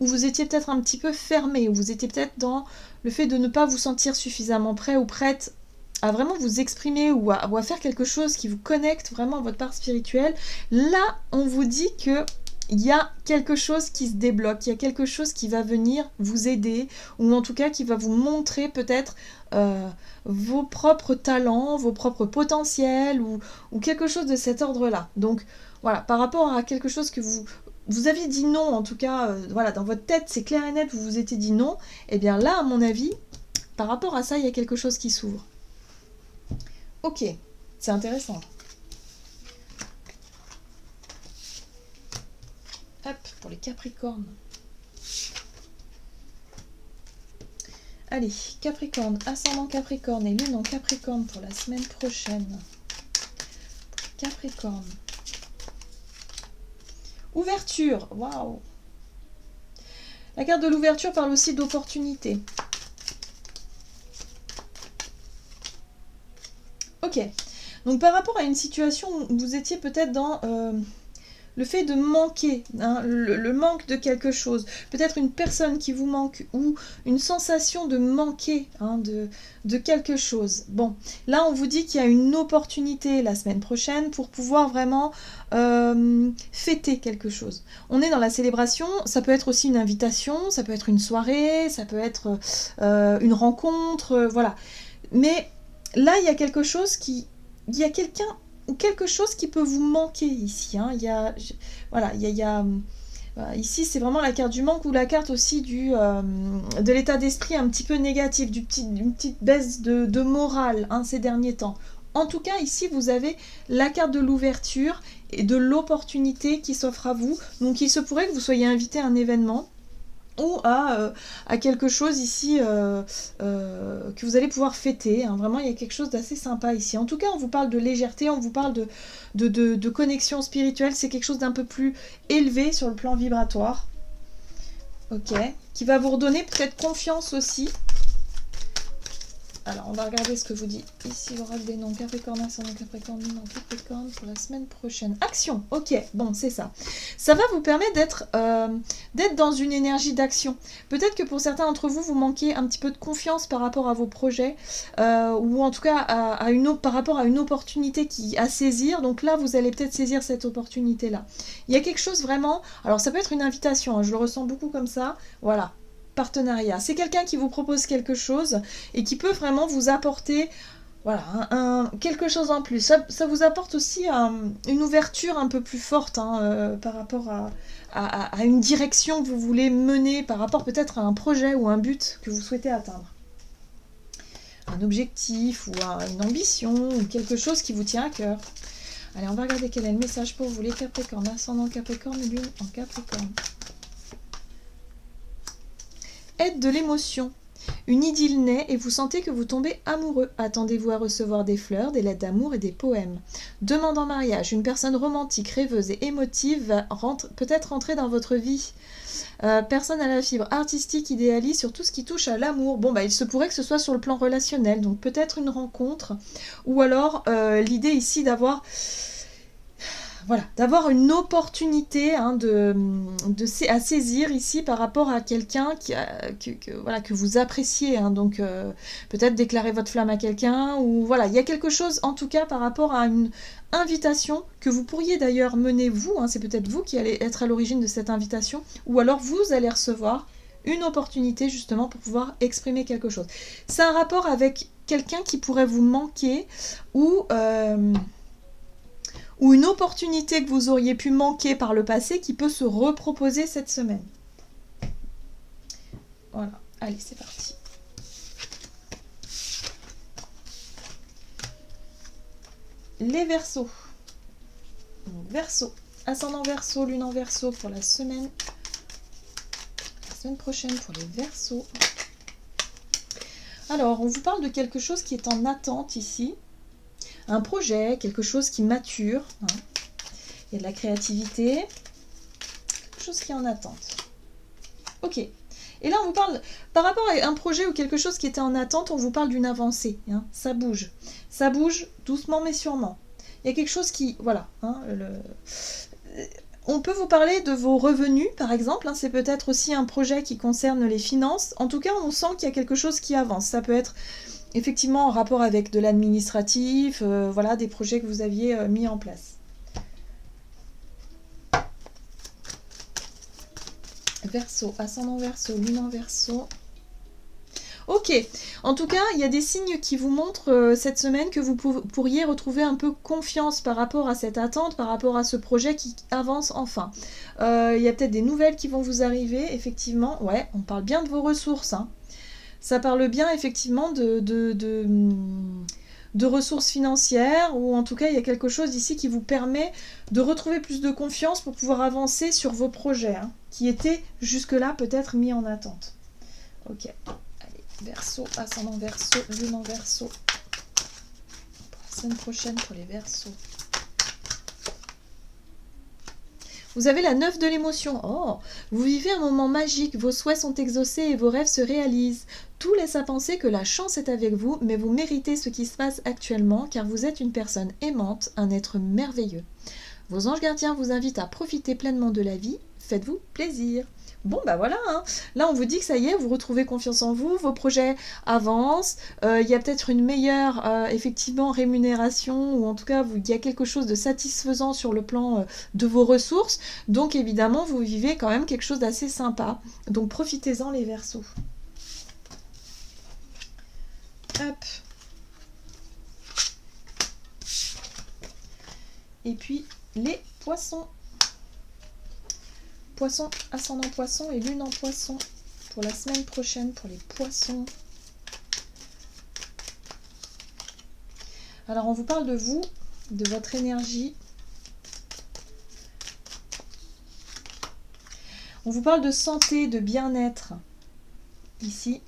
où vous étiez peut-être un petit peu fermé, où vous étiez peut-être dans le fait de ne pas vous sentir suffisamment prêt ou prête à vraiment vous exprimer ou à faire quelque chose qui vous connecte vraiment à votre part spirituelle. Là, on vous dit que il y a quelque chose qui se débloque, il y a quelque chose qui va venir vous aider, ou en tout cas qui va vous montrer peut-être vos propres talents, vos propres potentiels, ou quelque chose de cet ordre-là. Donc voilà, par rapport à quelque chose que vous aviez dit non, en tout cas, voilà, dans votre tête, c'est clair et net, vous vous étiez dit non, et bien là, à mon avis, par rapport à ça, il y a quelque chose qui s'ouvre. Ok, c'est intéressant. Hop, pour les Capricornes. Allez, Capricorne, ascendant Capricorne et Lune en Capricorne pour la semaine prochaine. Capricorne. Ouverture, waouh. La carte de l'ouverture parle aussi d'opportunité. Ok, donc par rapport à une situation où vous étiez peut-être dans le fait de manquer, hein, le manque de quelque chose, peut-être une personne qui vous manque ou une sensation de manquer hein, de quelque chose. Bon, là on vous dit qu'il y a une opportunité la semaine prochaine pour pouvoir vraiment fêter quelque chose. On est dans la célébration, ça peut être aussi une invitation, ça peut être une soirée, ça peut être une rencontre, voilà. Mais là il y a quelque chose qui... Il y a quelqu'un ou quelque chose qui peut vous manquer ici. Hein. Voilà, ici, c'est vraiment la carte du manque ou la carte aussi de l'état d'esprit un petit peu négatif, d'une petite baisse de morale hein, ces derniers temps. En tout cas, ici, vous avez la carte de l'ouverture et de l'opportunité qui s'offre à vous. Donc, il se pourrait que vous soyez invité à un événement ou à quelque chose ici que vous allez pouvoir fêter. Hein. Vraiment, il y a quelque chose d'assez sympa ici. En tout cas, on vous parle de légèreté, on vous parle de connexion spirituelle. C'est quelque chose d'un peu plus élevé sur le plan vibratoire. Ok. Qui va vous redonner peut-être confiance aussi. Alors, on va regarder ce que vous dit ici l'oracle des noms. Capricorne, ascendant Capricorne, Lune en Capricorne pour la semaine prochaine. Action, ok, bon, c'est ça. Ça va vous permettre d'être dans une énergie d'action. Peut-être que pour certains d'entre vous, vous manquez un petit peu de confiance par rapport à vos projets, ou en tout cas par rapport à une opportunité à saisir. Donc là, vous allez peut-être saisir cette opportunité-là. Il y a quelque chose vraiment... Alors, ça peut être une invitation, hein, je le ressens beaucoup comme ça. Voilà. Partenariat. C'est quelqu'un qui vous propose quelque chose et qui peut vraiment vous apporter voilà, quelque chose en plus. Ça vous apporte aussi une ouverture un peu plus forte hein, par rapport à une direction que vous voulez mener, par rapport peut-être à un projet ou un but que vous souhaitez atteindre. Un objectif ou une ambition ou quelque chose qui vous tient à cœur. Allez, on va regarder quel est le message pour vous les Capricornes, ascendant Capricorne, Lune en Capricorne. Aide de l'émotion. Une idylle naît et vous sentez que vous tombez amoureux. Attendez-vous à recevoir des fleurs, des lettres d'amour et des poèmes. Demande en mariage. Une personne romantique, rêveuse et émotive va peut-être rentrer dans votre vie. Personne à la fibre artistique idéalise sur tout ce qui touche à l'amour. Bon, il se pourrait que ce soit sur le plan relationnel, donc peut-être une rencontre. Ou alors l'idée ici d'avoir... Voilà, d'avoir une opportunité hein, à saisir ici par rapport à quelqu'un que vous appréciez. Hein, donc peut-être déclarer votre flamme à quelqu'un ou voilà, il y a quelque chose en tout cas par rapport à une invitation que vous pourriez d'ailleurs mener vous. Hein, c'est peut-être vous qui allez être à l'origine de cette invitation ou alors vous allez recevoir une opportunité justement pour pouvoir exprimer quelque chose. C'est un rapport avec quelqu'un qui pourrait vous manquer ou ou une opportunité que vous auriez pu manquer par le passé qui peut se reproposer cette semaine. Voilà, allez, c'est parti. Les Verseaux. Donc, Verseau, ascendant Verseau, lune en Verseau pour la semaine prochaine pour les Verseaux. Alors, on vous parle de quelque chose qui est en attente ici. Un projet, quelque chose qui mature. Hein. Il y a de la créativité. Quelque chose qui est en attente. Ok. Et là, on vous parle, par rapport à un projet ou quelque chose qui était en attente, on vous parle d'une avancée. Hein. Ça bouge. Ça bouge doucement mais sûrement. Il y a quelque chose qui... Voilà. Hein, on peut vous parler de vos revenus, par exemple. Hein, c'est peut-être aussi un projet qui concerne les finances. En tout cas, on sent qu'il y a quelque chose qui avance. Ça peut être effectivement en rapport avec de l'administratif, voilà, des projets que vous aviez mis en place. Verseau, ascendant Verseau, lune en Verseau. Ok, en tout cas, il y a des signes qui vous montrent cette semaine que vous pourriez retrouver un peu confiance par rapport à cette attente, par rapport à ce projet qui avance enfin. Il y a peut-être des nouvelles qui vont vous arriver, effectivement. Ouais, on parle bien de vos ressources. Hein. Ça parle bien, effectivement, de ressources financières, ou en tout cas, il y a quelque chose ici qui vous permet de retrouver plus de confiance pour pouvoir avancer sur vos projets, hein, qui étaient jusque-là peut-être mis en attente. Ok. Verseau, ascendant Verseau, lune en Verseau. Pour la semaine prochaine pour les Verseaux. Vous avez la 9 de l'émotion. Oh, vous vivez un moment magique, vos souhaits sont exaucés et vos rêves se réalisent. Tout laisse à penser que la chance est avec vous, mais vous méritez ce qui se passe actuellement car vous êtes une personne aimante, un être merveilleux. Vos anges gardiens vous invitent à profiter pleinement de la vie. Faites-vous plaisir. Bon, bah voilà, hein. Là on vous dit que ça y est, vous retrouvez confiance en vous, vos projets avancent, il y a peut-être une meilleure, effectivement, rémunération, ou en tout cas, il y a quelque chose de satisfaisant sur le plan de vos ressources, donc évidemment, vous vivez quand même quelque chose d'assez sympa. Donc profitez-en les Verseaux. Hop. Et puis, les Poissons. Poisson, ascendant Poisson et lune en Poisson pour la semaine prochaine pour les Poissons. Alors on vous parle de vous, de votre énergie. On vous parle de santé, de bien-être. Ici,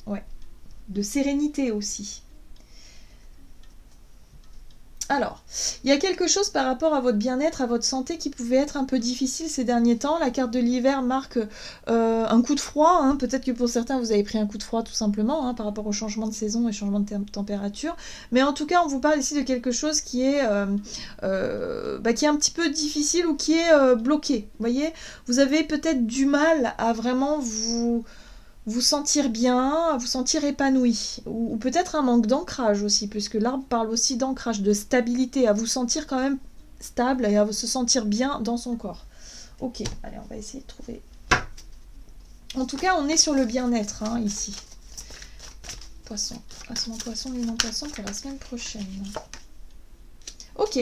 ouais. De sérénité aussi. Alors, il y a quelque chose par rapport à votre bien-être, à votre santé qui pouvait être un peu difficile ces derniers temps. La carte de l'hiver marque un coup de froid. Hein. Peut-être que pour certains, vous avez pris un coup de froid tout simplement hein, par rapport au changement de saison et changement de température. Mais en tout cas, on vous parle ici de quelque chose qui est un petit peu difficile ou qui est bloqué. Vous voyez, vous avez peut-être du mal à vraiment vous sentir bien, vous sentir épanoui, ou peut-être un manque d'ancrage aussi, puisque l'arbre parle aussi d'ancrage, de stabilité, à vous sentir quand même stable et à se sentir bien dans son corps. Ok, allez, on va essayer de trouver. En tout cas, on est sur le bien-être hein, ici. Poisson, ascendant Poisson, lune en Poisson pour la semaine prochaine. Ok,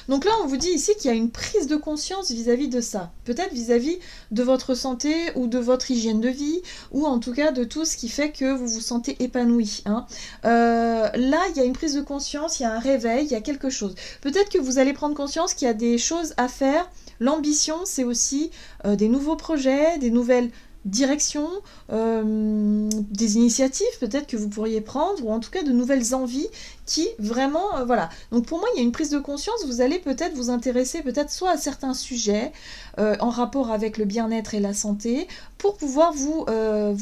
donc là on vous dit ici qu'il y a une prise de conscience vis-à-vis de ça, peut-être vis-à-vis de votre santé ou de votre hygiène de vie, ou en tout cas de tout ce qui fait que vous vous sentez épanoui. Hein. Là il y a une prise de conscience, il y a un réveil, il y a quelque chose. Peut-être que vous allez prendre conscience qu'il y a des choses à faire. L'ambition c'est aussi des nouveaux projets, des nouvelles directions, des initiatives peut-être que vous pourriez prendre, ou en tout cas de nouvelles envies qui vraiment, voilà. Donc pour moi, il y a une prise de conscience, vous allez peut-être vous intéresser peut-être soit à certains sujets en rapport avec le bien-être et la santé, pour pouvoir vous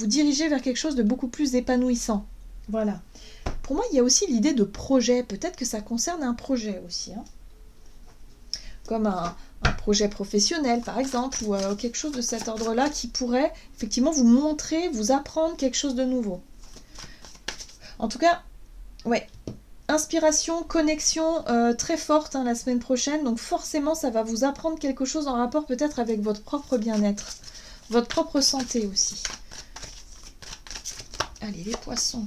diriger vers quelque chose de beaucoup plus épanouissant. Voilà. Pour moi, il y a aussi l'idée de projet, peut-être que ça concerne un projet aussi, hein. Comme un projet professionnel par exemple, ou quelque chose de cet ordre-là qui pourrait effectivement vous montrer, vous apprendre quelque chose de nouveau. En tout cas, ouais, inspiration, connexion très forte hein, la semaine prochaine, donc forcément ça va vous apprendre quelque chose en rapport peut-être avec votre propre bien-être, votre propre santé aussi. Allez, les Poissons.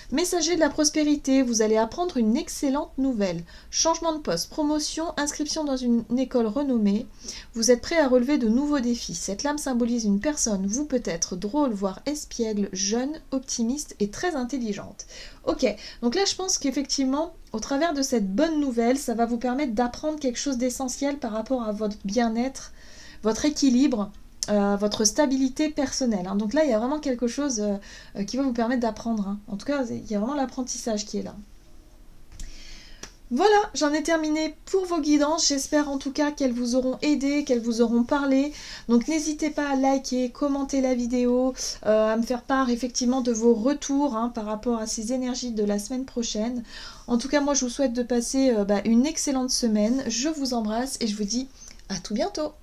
Messager de la prospérité, vous allez apprendre une excellente nouvelle. Changement de poste, promotion, inscription dans une école renommée. Vous êtes prêt à relever de nouveaux défis. Cette lame symbolise une personne, vous peut être drôle, voire espiègle, jeune, optimiste et très intelligente. Ok, donc là je pense qu'effectivement, au travers de cette bonne nouvelle, ça va vous permettre d'apprendre quelque chose d'essentiel par rapport à votre bien-être, votre équilibre, votre stabilité personnelle. Hein. Donc là, il y a vraiment quelque chose qui va vous permettre d'apprendre. Hein. En tout cas, il y a vraiment l'apprentissage qui est là. Voilà, j'en ai terminé pour vos guidances. J'espère en tout cas qu'elles vous auront aidé, qu'elles vous auront parlé. Donc n'hésitez pas à liker, commenter la vidéo, à me faire part effectivement de vos retours hein, par rapport à ces énergies de la semaine prochaine. En tout cas, moi je vous souhaite de passer une excellente semaine. Je vous embrasse et je vous dis à tout bientôt.